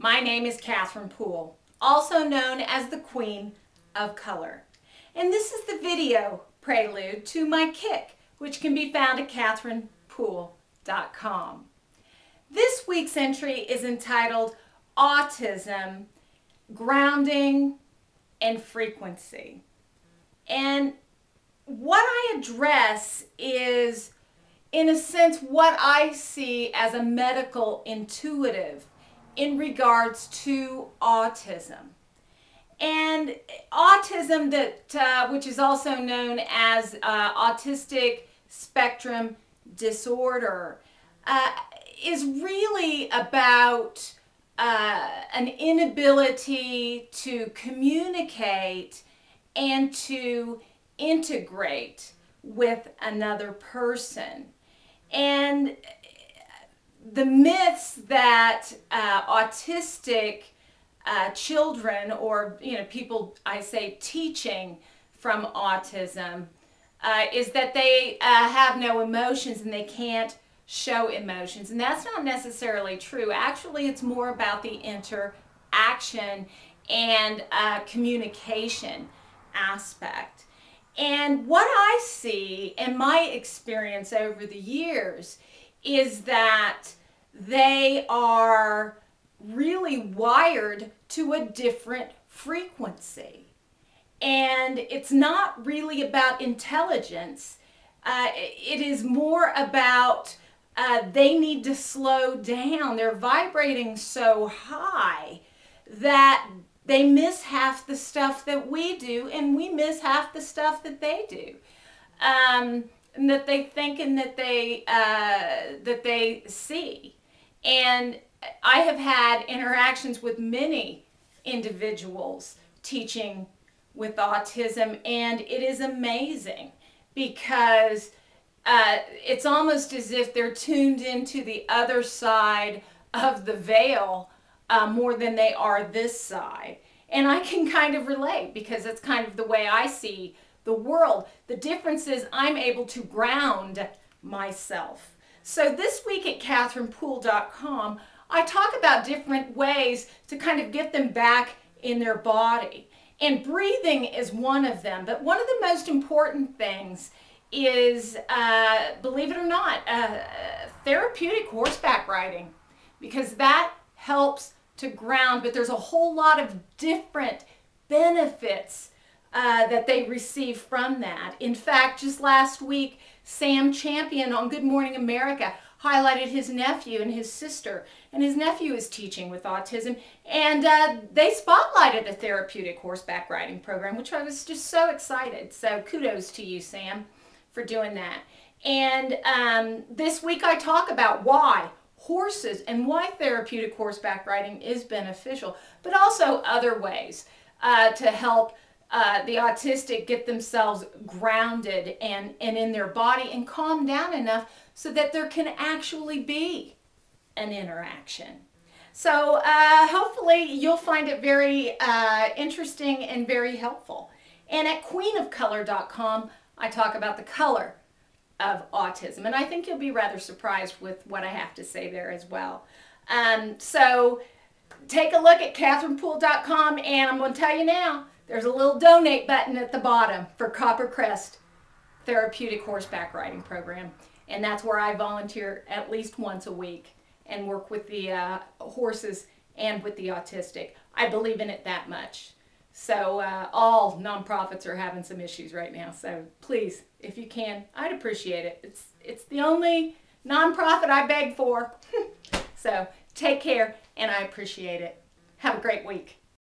My name is Catherine Poole, also known as the Queen of Color. And this is the video prelude to my Kick, which can be found at catherinepoole.com. This week's entry is entitled Autism, Grounding and Frequency. And what I address is, in a sense, what I see as a medical intuitive in regards to autism. And autism, which is also known as Autistic Spectrum Disorder, is really about an inability to communicate and to integrate with another person. And the myths that autistic children, or people I say teaching from autism, is that they have no emotions and they can't show emotions, and that's not necessarily true. Actually, it's more about the interaction and communication aspect. And what I see in my experience over the years is that they are really wired to a different frequency. And it's not really about intelligence. It is more about they need to slow down. They're vibrating so high that they miss half the stuff that we do, and we miss half the stuff that they do. And that they think and that they see. And I have had interactions with many individuals teaching with autism, and it is amazing because it's almost as if they're tuned into the other side of the veil more than they are this side. And I can kind of relate because that's kind of the way I see the world. The difference is I'm able to ground myself. So this week at catherinepoole.com, I talk about different ways to kind of get them back in their body. And breathing is one of them. But one of the most important things is, believe it or not, therapeutic horseback riding, because that helps to ground. But there's a whole lot of different benefits that they receive from that. In fact, just last week, Sam Champion on Good Morning America highlighted his nephew and his sister, and his nephew is teaching with autism, and they spotlighted a therapeutic horseback riding program, which I was just so excited. So kudos to you, Sam, for doing that. And this week I talk about why horses and why therapeutic horseback riding is beneficial, but also other ways to help the autistic get themselves grounded and in their body and calm down enough so that there can actually be an interaction. So hopefully you'll find it very interesting and very helpful. And at queenofcolor.com, I talk about the color of autism, and I think you'll be rather surprised with what I have to say there as well. So take a look at catherinepoole.com, and I'm going to tell you now, there's a little donate button at the bottom for Copper Crest Therapeutic Horseback Riding Program. And that's where I volunteer at least once a week and work with the horses and with the autistic. I believe in it that much. So all nonprofits are having some issues right now. So please, if you can, I'd appreciate it. It's the only nonprofit I beg for. So take care, and I appreciate it. Have a great week.